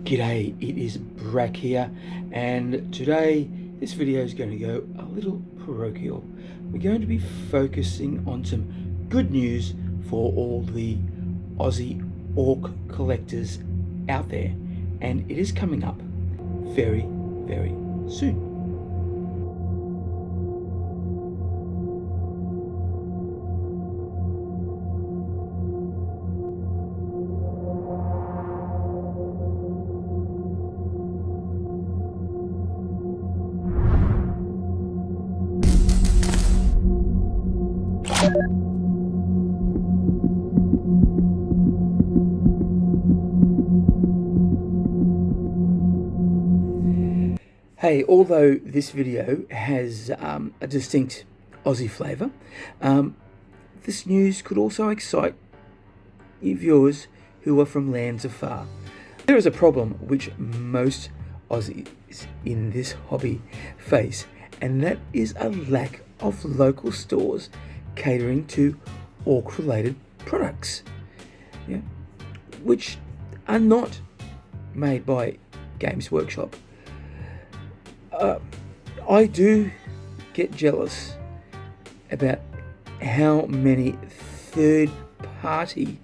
G'day, it is Brak here, and today this video is going to go a little parochial. We're going to be focusing on some good news for all the Aussie Ork collectors out there, and it is coming up very, very soon. Hey, although this video has a distinct Aussie flavour, this news could also excite you viewers who are from lands afar. There is a problem which most Aussies in this hobby face, and that is a lack of local stores catering to orc-related products, which are not made by Games Workshop. I do get jealous about how many third-party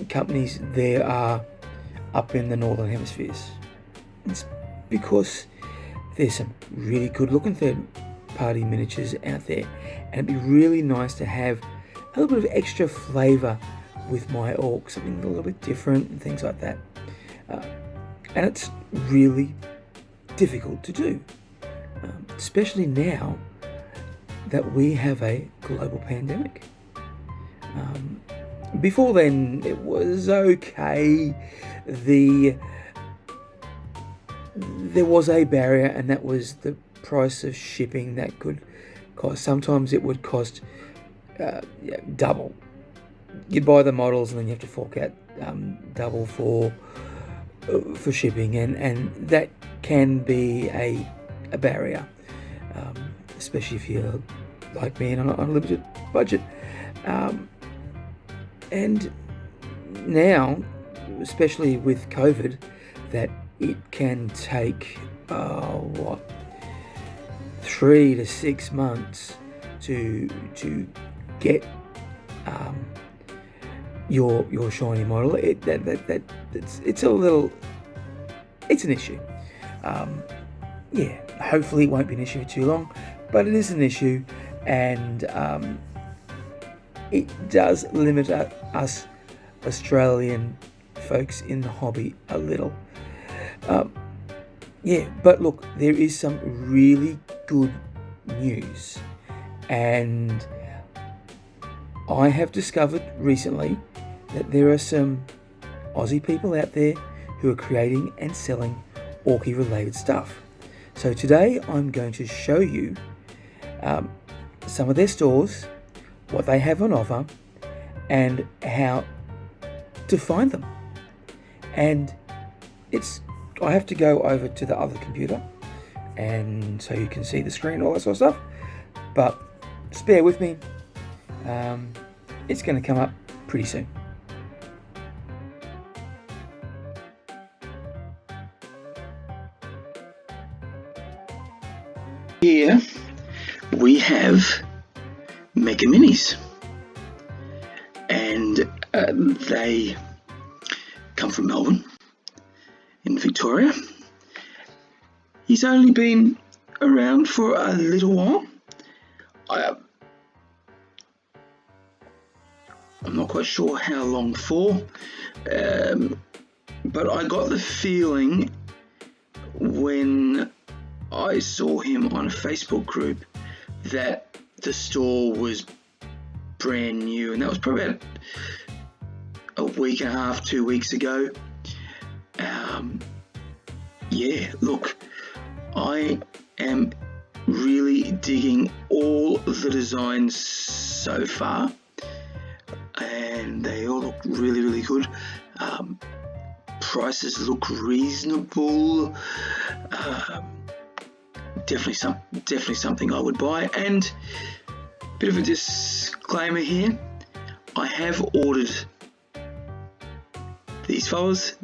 companies there are up in the Northern Hemispheres. It's because there's some really good-looking third-party miniatures out there, and it'd be really nice to have a little bit of extra flavour with my orc, something a little bit different and things like that. And it's really difficult to do, especially now that we have a global pandemic. Before then, it was okay. There was a barrier, and that was the price of shipping. That could cost, sometimes it would cost double. You buy the models and then you have to fork out double for shipping, and that can be a barrier, especially if you're like me and on a limited budget. And now, especially with COVID, that it can take 3 to 6 months to get your shiny model. It's an issue. Hopefully it won't be an issue for too long, but it is an issue, and it does limit us Australian folks in the hobby a little. But look, there is some really good news, and I have discovered recently that there are some Aussie people out there who are creating and selling Orky related stuff. So today I'm going to show you some of their stores, what they have on offer, and how to find them. And I have to go over to the other computer, and so you can see the screen, all that sort of stuff, but just bear with me. It's going to come up pretty soon. Here we have Mega Minis, and they come from Melbourne in Victoria. He's only been around for a little while. I'm not quite sure how long for, but I got the feeling when I saw him on a Facebook group that the store was brand new, and that was probably about a week and a half, 2 weeks ago. Look, I am really digging all the designs so far, and they all look really, really good. Prices look reasonable. Definitely something I would buy. And bit of a disclaimer here, I have ordered these fellas,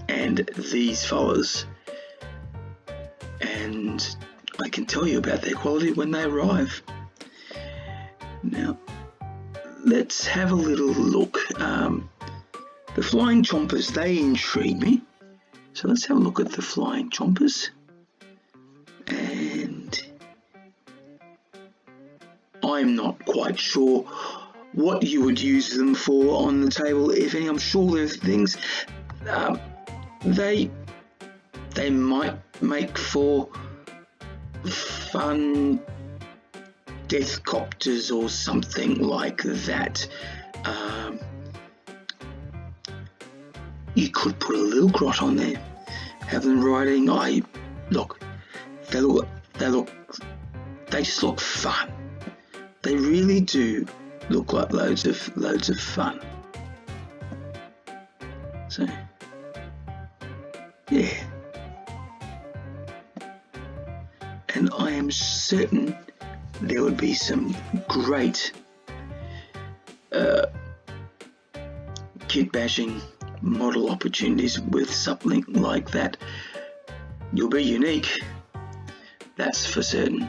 and these fellas, and I can tell you about their quality when they arrive. Now, let's have a little look. The flying chompers, they intrigue me. So let's have a look at the flying chompers. And I'm not quite sure what you would use them for on the table, if any. I'm sure there's things they might make for fun death copters or something like that. You could put a little grot on there, have them riding. They just look fun. They really do look like loads of fun. So yeah, and I am certain there would be some great kit bashing model opportunities with something like that. You'll be unique, that's for certain.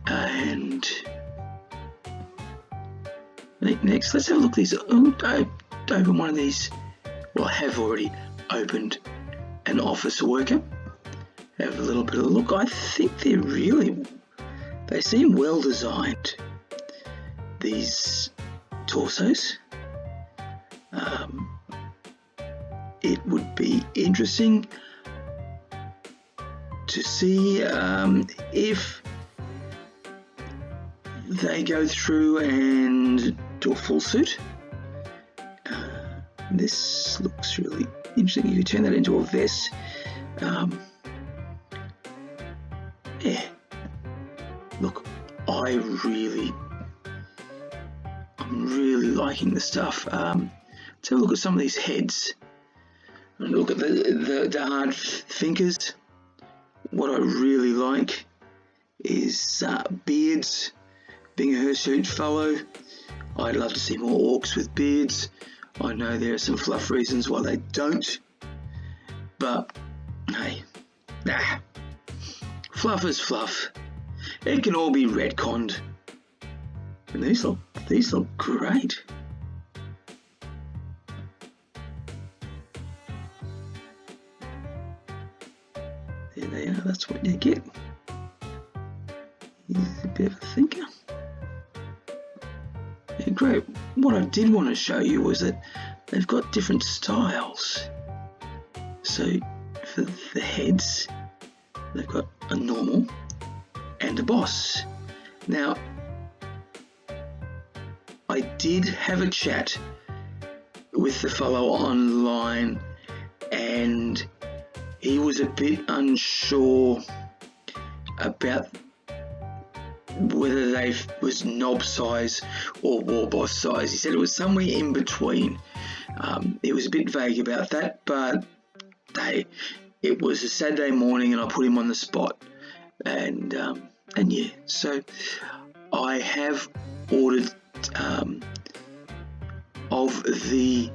And next, let's have a look at these. I open one of these. Well, I have already opened an office worker. Have a little bit of a look. I think they seem well designed, these torsos. It would be interesting to see if they go through and do a full suit. This looks really interesting. You could turn that into a vest. Yeah, look, I'm really liking the stuff. Let's have a look at some of these heads. Look at the hard thinkers. What I really like is beards. Being a hirsute fellow, I'd love to see more orcs with beards. I know there are some fluff reasons why they don't, but hey, nah. Fluff is fluff. It can all be retconned. And these look great. There they are, that's what you get. He's a bit of a thinker. Yeah, great. What I did want to show you was that they've got different styles. So for the heads, they've got a normal and a boss. Now, I did have a chat with the fellow online, and he was a bit unsure about whether they was knob size or war boss size. He said it was somewhere in between. It was a bit vague about that, but it was a Saturday morning and I put him on the spot, and yeah, so I have ordered of the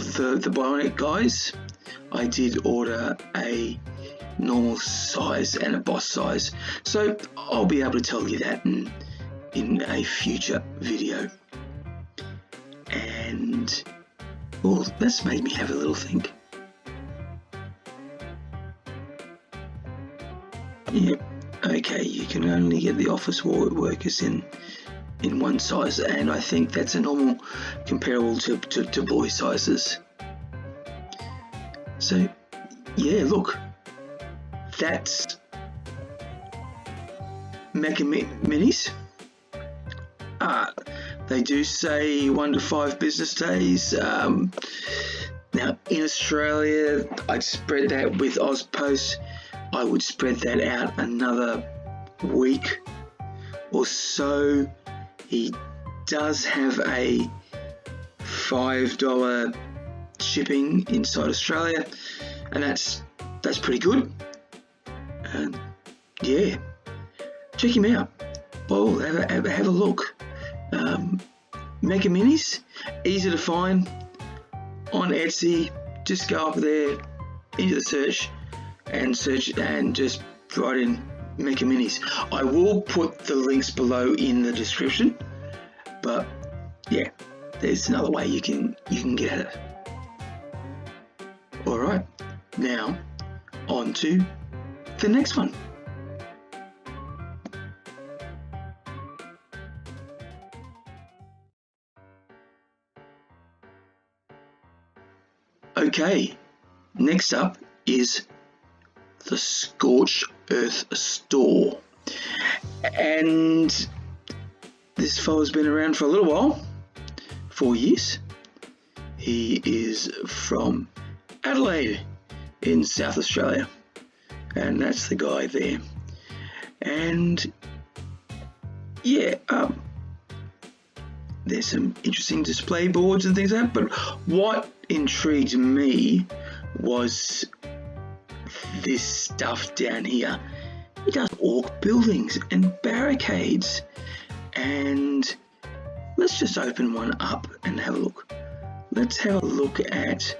bionic guys. I did order a normal size and a boss size, so I'll be able to tell you that in a future video. And well, that's made me have a little think. Yep, okay, you can only get the office workers in one size, and I think that's a normal comparable to boy sizes. So yeah, look, that's Mecha Minis. They do say 1 to 5 business days. Now in Australia, I'd spread that with Ozpost. I would spread that out another week or so. He does have a $5 shipping inside Australia, and that's pretty good. And yeah, check him out. Well, have a look. Mega Minis, easy to find on Etsy. Just go up there into the search and just write in Mega Minis. I will put the links below in the description, but yeah, there's another way you can get at it. All right, now on to the next one. Okay, next up is the Scorched Earth store, and this fellow's been around for a little while, 4 years. He is from Adelaide in South Australia, and that's the guy there. And yeah, there's some interesting display boards and things like that, but what intrigued me was this stuff down here. He does orc buildings and barricades, and let's just open one up and have a look. Let's have a look at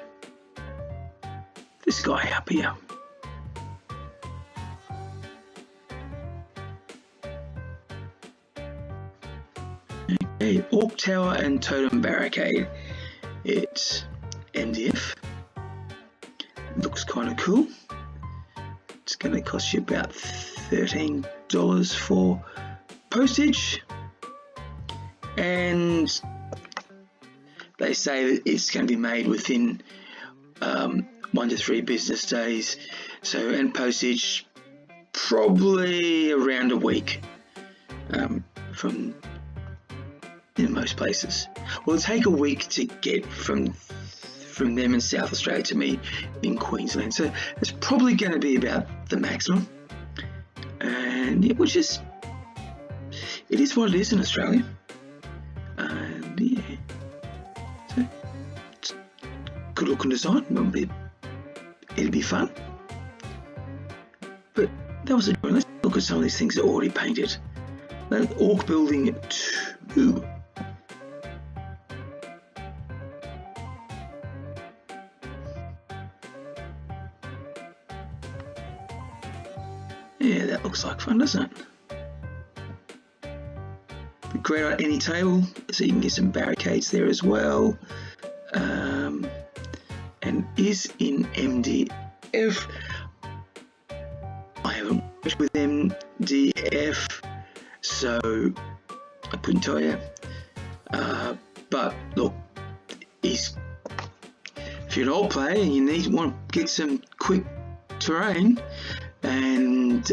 this guy up here. Okay, Orc Tower and Totem Barricade. It's MDF. Looks kind of cool. It's going to cost you about $13 for postage, and they say that it's going to be made within 1 to 3 business days. So, and postage probably around a week from in most places. Well, it'll take a week to get from them in South Australia to me in Queensland, so it's probably going to be about the maximum. And yeah, which is, it is what it is in Australia. And yeah, so it's good looking design. It'll be fun. But that was a joy. Let's look at some of these things that are already painted. Orc Building 2. Yeah, that looks like fun, doesn't it? Be great on any table, so you can get some barricades there as well. And is in MDF. I haven't worked with MDF, so I couldn't tell you. But look, if you're an old player and you want to get some quick terrain, and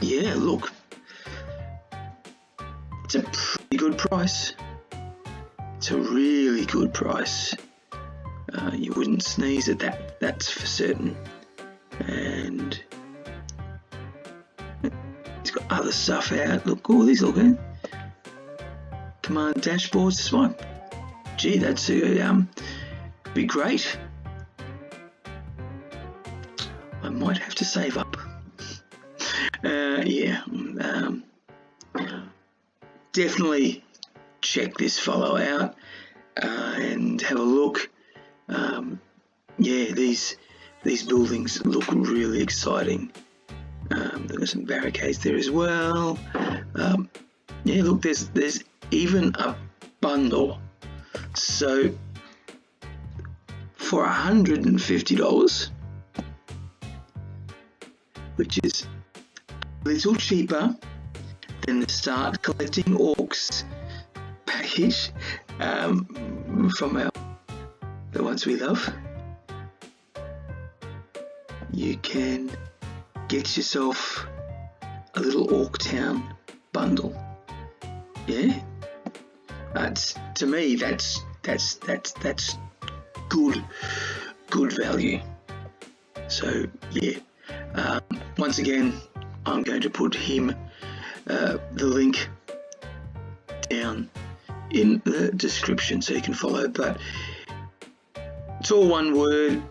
yeah, look, it's a pretty good price. It's a really good price. You wouldn't sneeze at that, that's for certain. And it's got other stuff out. Look, all these look good. Command dashboards, this one. Gee, that's be great. I might have to save up. Yeah, definitely check this fellow out and have a look. Yeah, these buildings look really exciting. They've got some barricades there as well. Yeah, look, there's even a bundle. So for $150, which is a little cheaper than the Start Collecting Orcs package from the ones we love, you can get yourself a little Orc Town bundle. Yeah, to me that's good value. So yeah, once again, I'm going to put him the link down in the description so you can follow, but it's all one word: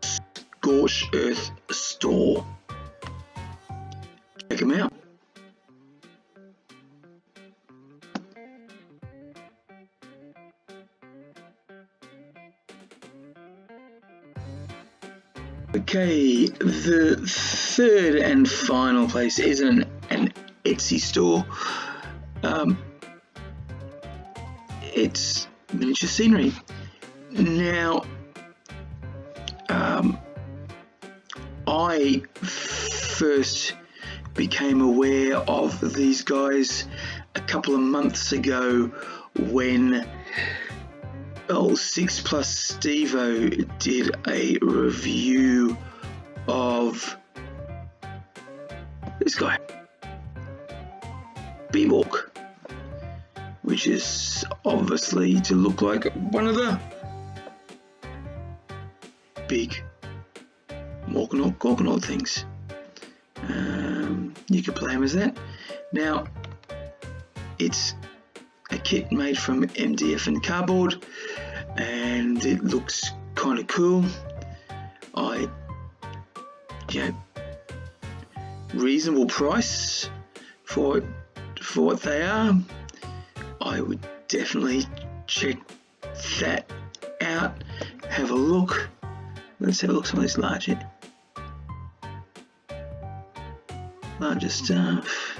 Scorched Earth Store. Check him out. Okay, the third and final place is an Etsy store. It's miniature scenery. Now, I first became aware of these guys a couple of months ago when 6 Plus Stevo did a review of this guy, Ork, which is obviously to look like one of the big Gorgonaut things. You could play him as that. Now, it's a kit made from MDF and cardboard, and it looks kind of cool. Reasonable price for what they are. I would definitely check that out. Have a look. Let's have a look at some of this larger stuff.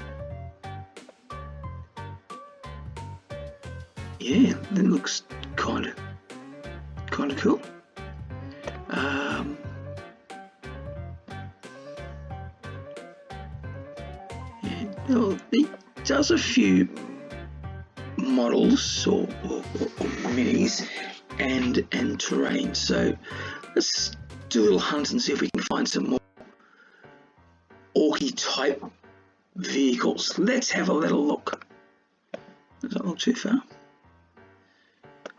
Yeah, that looks kind of cool. It does a few models or minis and terrain. So let's do a little hunt and see if we can find some more Orky type vehicles. Let's have a little look. Does that look too far?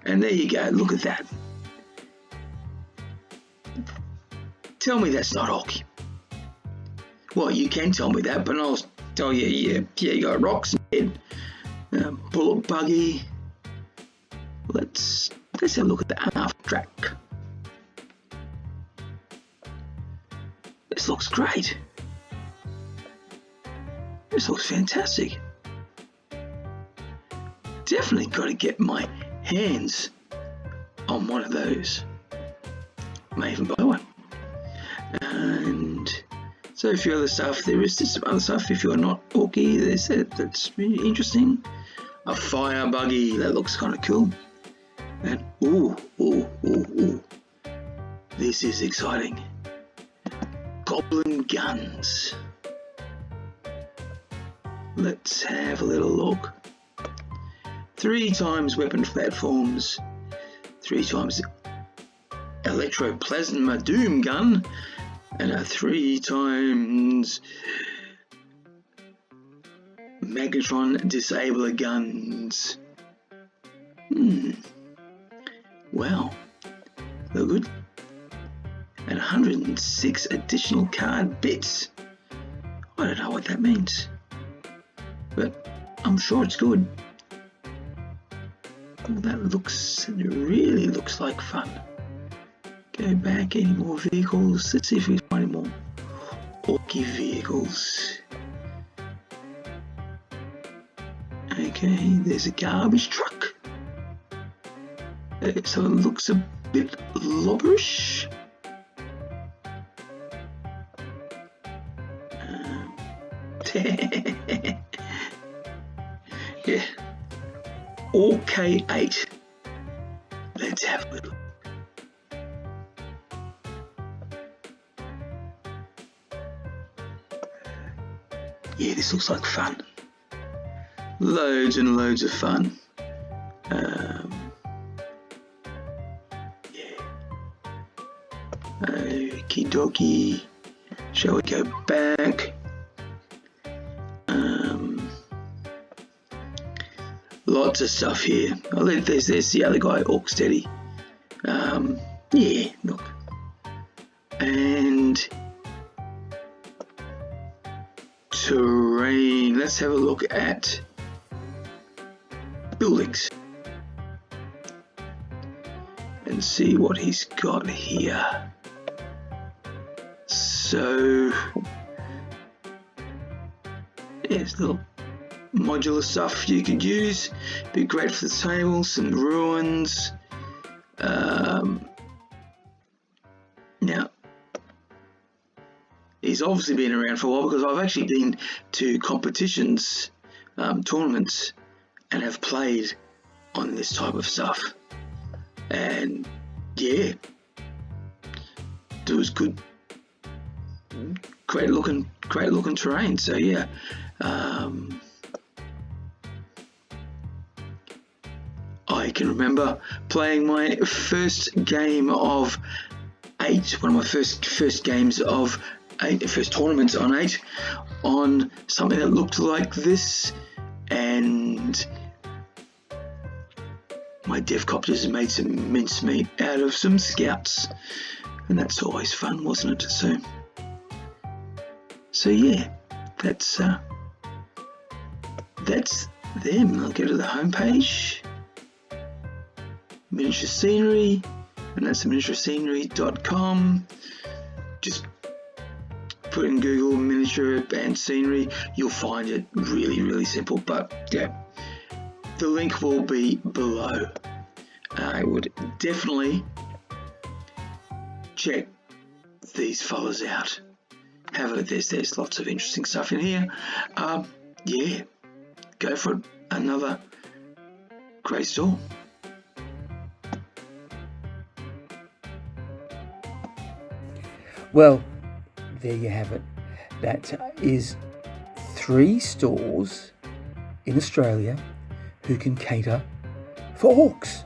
And there you go, look at that. Tell me that's not Orky. Well, you can tell me that, but I'll tell you, yeah, you got rocks and bullet buggy. Let's have a look at the half track. This looks great. This looks fantastic. Definitely got to get my hands on one of those. May even buy one. And so a few other stuff. There is some other stuff if you're not Orky. That's really interesting. A fire buggy, that looks kind of cool. And ooh. This is exciting. Goblin guns. Let's have a little look. 3 times weapon platforms, 3 times electroplasma doom gun, and a 3 times Magnetron disabler guns. Wow, look good. And 106 additional card bits. I don't know what that means, but I'm sure it's good. That really looks like fun. Go back, any more vehicles? Let's see if we find any more Orky vehicles. Okay, there's a garbage truck. So it looks a bit lobberish. Yeah. K8. Let's have a look. Yeah, this looks like fun. Loads and loads of fun. Yeah. Okie dokie. Shall we go back? Lots of stuff here. Oh, there's the other guy, Ork Steady. Yeah, look. And terrain. Let's have a look at buildings and see what he's got here. So there's little modular stuff you could use. Be great for the table. Some ruins. Now he's obviously been around for a while because I've actually been to competitions, tournaments, and have played on this type of stuff. And yeah, it was good, great looking terrain. So yeah, I can remember playing my first game of 8, one of my first games of 8, first tournaments on 8, on something that looked like this, and my devcopters made some mincemeat out of some scouts, and that's always fun, wasn't it? So yeah, that's them. I'll go to the homepage, miniature scenery, and that's miniaturescenery.com. Just put in Google miniature and scenery, you'll find it really simple, but yeah, the link will be below. I would definitely check these fellas out. Have a look. There's lots of interesting stuff in here. Yeah, go for it. Another great store. Well, there you have it. That is 3 stores in Australia who can cater for orcs.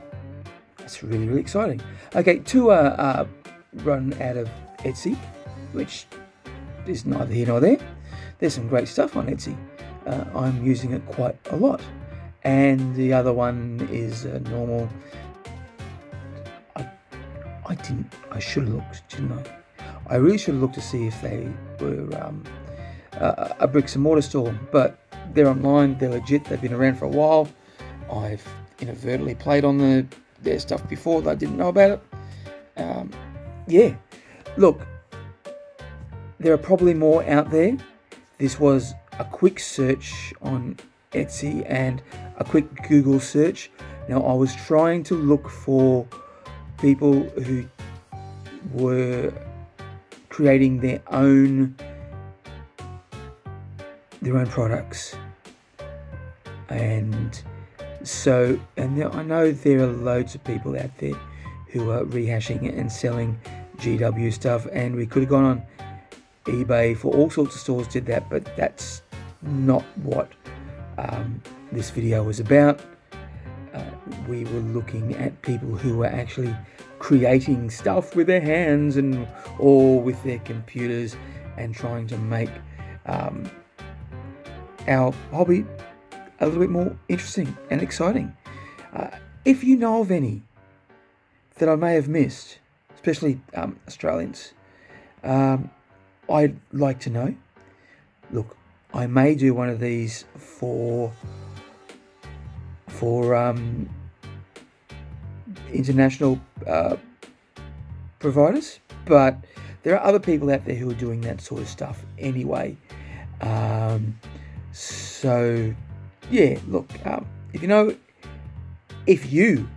That's really exciting. Okay, 2 are run out of Etsy, which is neither here nor there. There's some great stuff on Etsy. I'm using it quite a lot. And the other one is normal. I should have looked, didn't I? I really should have looked to see if they were a bricks and mortar store, but they're online, they're legit, they've been around for a while. I've inadvertently played on their stuff before that I didn't know about it. Yeah, look, there are probably more out there. This was a quick search on Etsy and a quick Google search. Now, I was trying to look for people who were creating their own products, and I know there are loads of people out there who are rehashing and selling GW stuff, and we could have gone on eBay for all sorts of stores did that, but that's not what this video was about. We were looking at people who were actually creating stuff with their hands or with their computers and trying to make our hobby a little bit more interesting and exciting. If you know of any that I may have missed, especially Australians, I'd like to know. Look, I may do one of these for international providers, but there are other people out there who are doing that sort of stuff anyway. So yeah, look, if you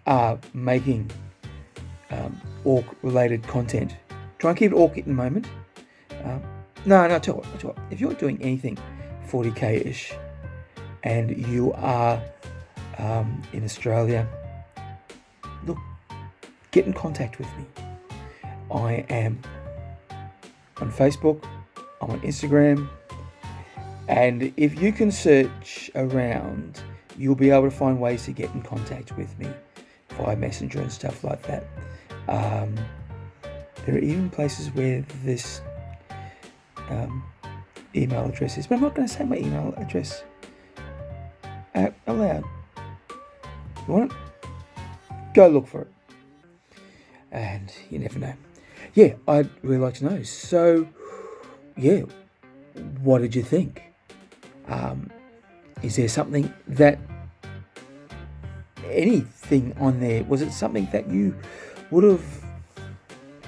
are making orc related content, try and keep it orc at the moment. No, tell what, if you're doing anything 40k-ish and you are in Australia, look, get in contact with me. I am on Facebook, I'm on Instagram, and if you can search around, you'll be able to find ways to get in contact with me via Messenger and stuff like that. There are even places where this email address is, but I'm not going to say my email address out loud. You want it? Go look for it. And you never know. Yeah, I'd really like to know. So, yeah, what did you think? Is there something anything on there, was it something that you would have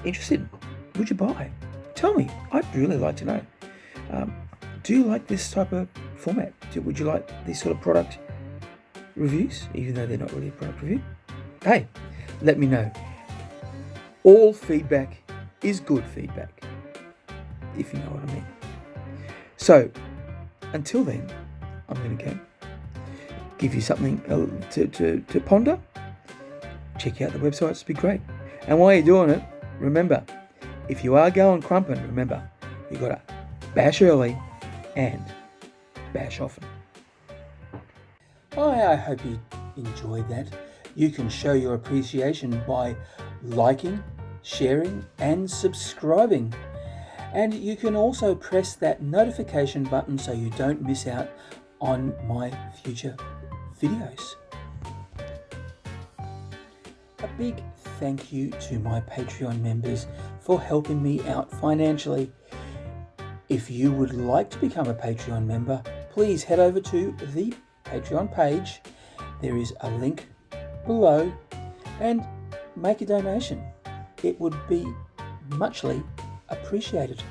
interested in? Would you buy? Tell me. I'd really like to know. Do you like this type of format? Would you like these sort of product reviews, even though they're not really a product review? Hey, let me know. All feedback is good feedback. if you know what I mean. So, until then, I'm going to go give you something to ponder. Check out the websites, it'd be great. And while you're doing it, remember, if you are going crumping, remember, you've got to bash early and bash often. I hope you enjoyed that. You can show your appreciation by liking, sharing and subscribing. And you can also press that notification button so you don't miss out on my future videos. A big thank you to my Patreon members for helping me out financially. If you would like to become a Patreon member, please head over to the Patreon page. There is a link below and make a donation. It would be muchly appreciated.